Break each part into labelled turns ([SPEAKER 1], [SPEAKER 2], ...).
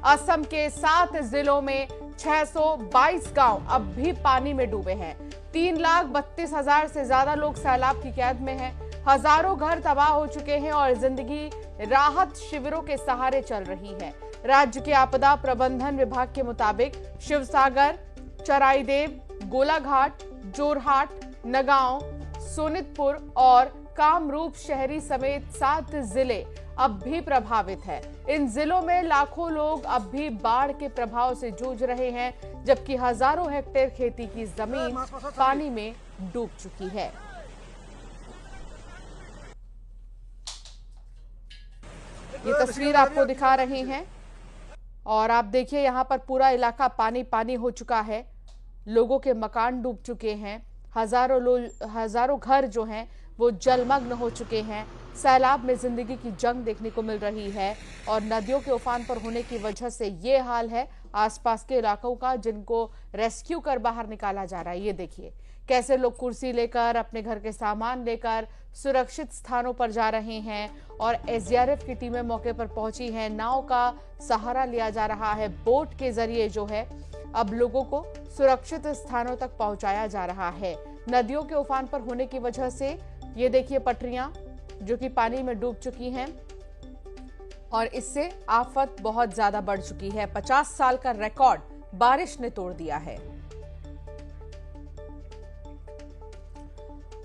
[SPEAKER 1] असम के 7 जिलों में 622 गांव अब भी पानी में डूबे हैं। 3,32,000 से ज्यादा लोग सैलाब की कैद में हैं। हजारों घर तबाह हो चुके हैं और जिंदगी राहत शिविरों के सहारे चल रही है। राज्य के आपदा प्रबंधन विभाग के मुताबिक शिवसागर, चराईदेव, गोलाघाट, जोरहाट, नगांव, सोनितपुर और कामरूप शहरी समेत 7 जिले अब भी प्रभावित है। इन जिलों में लाखों लोग अब भी बाढ़ के प्रभाव से जूझ रहे हैं, जबकि हजारों हेक्टेयर खेती की जमीन पानी में डूब चुकी है। ये तस्वीर आपको दिखा रहे हैं और आप देखिए यहां पर पूरा इलाका पानी पानी हो चुका है। लोगों के मकान डूब चुके हैं। हजारों घर जो हैं वो जलमग्न हो चुके हैं। सैलाब में जिंदगी की जंग देखने को मिल रही है और नदियों के उफान पर होने की वजह से ये हाल है आसपास के इलाकों का, जिनको रेस्क्यू कर बाहर निकाला जा रहा है। ये देखिए कैसे लोग कुर्सी लेकर, अपने घर के सामान लेकर सुरक्षित स्थानों पर जा रहे हैं और एसडीआरएफ की टीमें मौके पर पहुंची हैं। नाव का सहारा लिया जा रहा है। बोट के जरिए जो है अब लोगों को सुरक्षित स्थानों तक पहुंचाया जा रहा है। नदियों के उफान पर होने की वजह से ये देखिए पटरियां जो कि पानी में डूब चुकी हैं और इससे आफत बहुत ज्यादा बढ़ चुकी है। 50 साल का रिकॉर्ड बारिश ने तोड़ दिया है।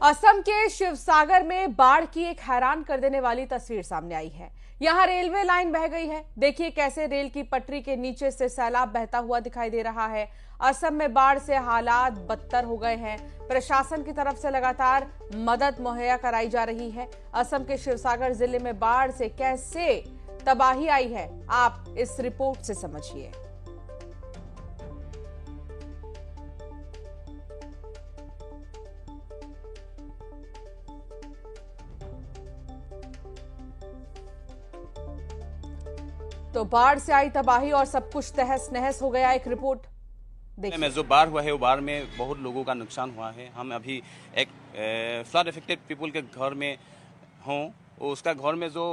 [SPEAKER 1] असम के शिवसागर में बाढ़ की एक हैरान कर देने वाली तस्वीर सामने आई है। यहां रेलवे लाइन बह गई है। देखिए कैसे रेल की पटरी के नीचे से सैलाब बहता हुआ दिखाई दे रहा है। असम में बाढ़ से हालात बदतर हो गए हैं। प्रशासन की तरफ से लगातार मदद मुहैया कराई जा रही है। असम के शिवसागर जिले में बाढ़ से कैसे तबाही आई है, आप इस रिपोर्ट से समझिए। तो बाढ़ से आई तबाही और सब कुछ तहस नहस हो गया। एक रिपोर्ट
[SPEAKER 2] में जो बाढ़ हुआ है वो बाढ़ में बहुत लोगों का नुकसान हुआ है। हम अभी एक फ्लड इफेक्टेड पीपल के घर में हों, उसका घर में जो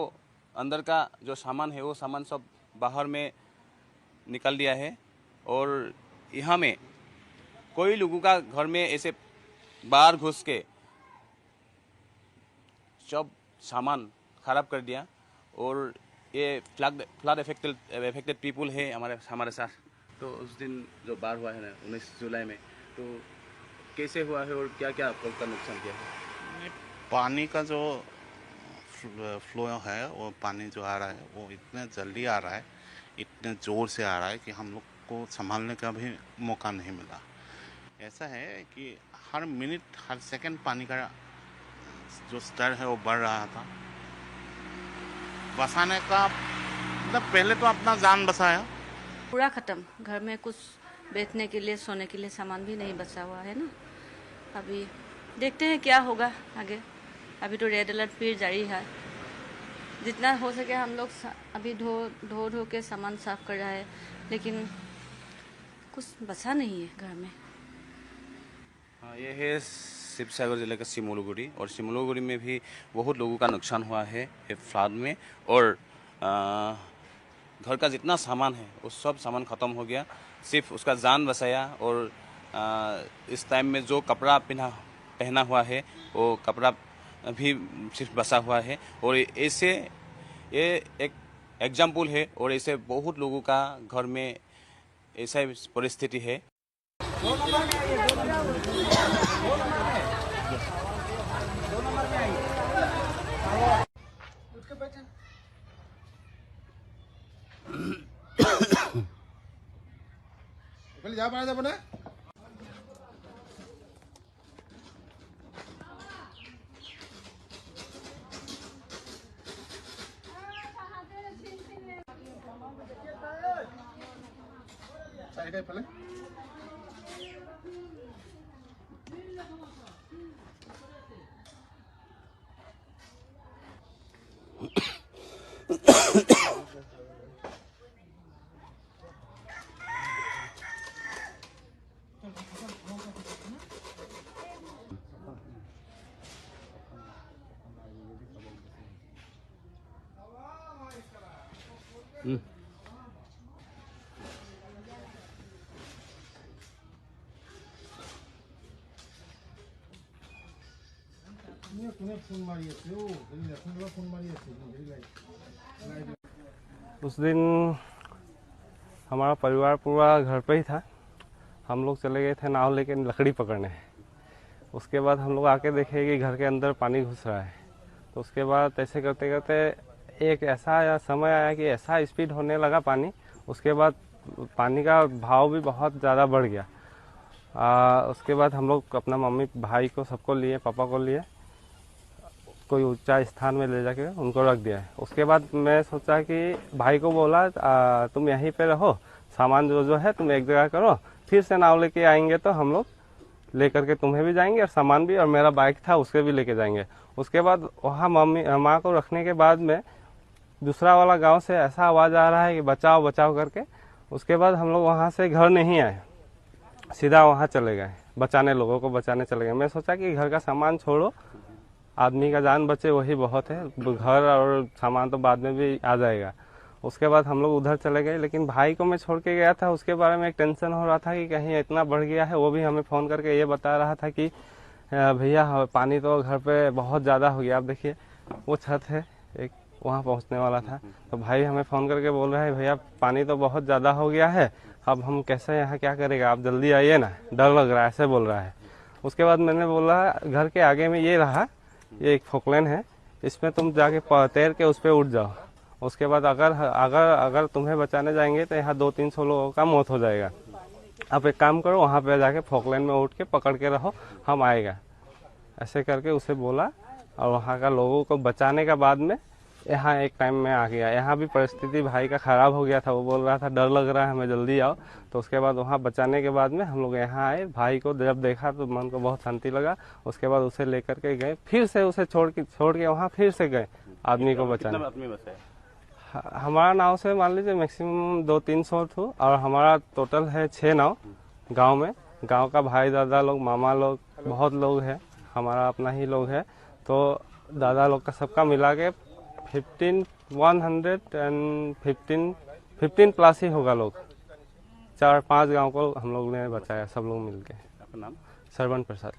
[SPEAKER 2] अंदर का जो सामान है वो सामान सब बाहर में निकल दिया है और यहाँ में कोई लोगों का घर में ऐसे बाहर घुस के सब सामान खराब कर दिया। और ये फ्लड इफेक्टेड पीपल है हमारे साथ। तो उस दिन जो बाढ़ हुआ है ना 19 जुलाई में, तो कैसे हुआ है और क्या क्या आपका नुकसान किया है?
[SPEAKER 3] पानी का जो फ्लो है, वो पानी जो आ रहा है वो इतने जल्दी आ रहा है, इतने ज़ोर से आ रहा है कि हम लोग को संभालने का भी मौका नहीं मिला। ऐसा है कि हर मिनट हर सेकंड पानी का जो स्तर है वो बढ़ रहा था। बचाने का मतलब पहले तो अपना जान बचाया,
[SPEAKER 4] पूरा खत्म। घर में कुछ बैठने के लिए, सोने के लिए सामान भी नहीं बचा हुआ है ना। अभी देखते हैं क्या होगा आगे। अभी तो रेड अलर्ट फिर जारी है। जितना हो सके हम लोग अभी धो के सामान साफ कर रहा है, लेकिन कुछ बचा नहीं है घर में।
[SPEAKER 2] हाँ, ये है शिवसागर जिले का सिमोलुगुड़ी, और सिमोलुगुड़ी में भी बहुत लोगों का नुकसान हुआ है फ्लड में। और घर का जितना सामान है वो सब सामान ख़त्म हो गया। सिर्फ उसका जान बचाया। और इस टाइम में जो कपड़ा पहना हुआ है वो कपड़ा भी सिर्फ बचा हुआ है। और ऐसे ये एक एग्जाम्पल है और ऐसे बहुत लोगों का घर में ऐसा परिस्थिति है।
[SPEAKER 5] उस दिन हमारा परिवार पूरा घर पे ही था। हम लोग चले गए थे नाव लेके लकड़ी पकड़ने। उसके बाद हम लोग आके देखे कि घर के अंदर पानी घुस रहा है। तो उसके बाद ऐसे करते करते एक ऐसा समय आया कि ऐसा स्पीड होने लगा पानी। उसके बाद पानी का भाव भी बहुत ज़्यादा बढ़ गया। उसके बाद हम लोग अपना मम्मी भाई को सबको लिए, पापा को लिए कोई ऊंचा स्थान में ले जाके उनको रख दिया है। उसके बाद मैं सोचा कि भाई को बोला तुम यहीं पे रहो, सामान जो है तुम एक जगह करो, फिर से नाव लेके आएंगे तो हम लोग लेकर के तुम्हें भी जाएंगे और सामान भी, और मेरा बाइक था उसके भी लेके जाएंगे। उसके बाद वहाँ मम्मी माँ को रखने के बाद में दूसरा वाला गांव से ऐसा आवाज़ आ रहा है कि बचाओ बचाओ करके। उसके बाद हम लोग वहाँ से घर नहीं आए, सीधा वहाँ चले गए बचाने, लोगों को बचाने चले गए। मैं सोचा कि घर का सामान छोड़ो, आदमी का जान बचे वही बहुत है, घर और सामान तो बाद में भी आ जाएगा। उसके बाद हम लोग उधर चले गए, लेकिन भाई को मैं छोड़ के गया था, उसके बारे में एक टेंशन हो रहा था कि कहीं इतना बढ़ गया है। वो भी हमें फ़ोन करके ये बता रहा था कि भैया पानी तो घर पे बहुत ज़्यादा हो गया। आप देखिए वो छत है एक, वहाँ पहुँचने वाला था। तो भाई हमें फ़ोन करके बोल रहा है भैया पानी तो बहुत ज़्यादा हो गया है, अब हम कैसे यहाँ क्या करेगा, आप जल्दी आइए ना, डर लग रहा है, ऐसे बोल रहा है। उसके बाद मैंने बोला घर के आगे में ये रहा, ये एक फोकलेन है, इसमें तुम जाके तैर के उस पर उठ जाओ। उसके बाद अगर तुम्हें बचाने जाएंगे तो यहाँ 200-300 लोगों का मौत हो जाएगा। आप एक काम करो, वहाँ पे जाके फोकलेन में उठ के पकड़ के रहो, हम आएगा। ऐसे करके उसे बोला और वहाँ का लोगों को बचाने का बाद में यहाँ एक टाइम में आ गया। यहाँ भी परिस्थिति भाई का ख़राब हो गया था, वो बोल रहा था डर लग रहा है हमें, जल्दी आओ। तो उसके बाद वहाँ बचाने के बाद में हम लोग यहाँ आए। भाई को जब देखा तो मन को बहुत शांति लगा। उसके बाद उसे लेकर के गए, फिर से उसे छोड़ के वहाँ फिर से गए आदमी को बचाने।
[SPEAKER 2] आदमी बचा है?
[SPEAKER 5] हमारा नाव से मान लीजिए मैक्सिमम 200-300 थे और हमारा टोटल है 6 नाव गांव में। गांव का भाई दादा लोग, मामा लोग, बहुत लोग हैं, हमारा अपना ही लोग है। तो दादा लोग का सबका मिला के 15 प्लस ही होगा लोग। 4-5 गांव को हम लोग ने बचाया, सब लोग मिल के।
[SPEAKER 2] आपका नाम?
[SPEAKER 5] श्रवण प्रसाद।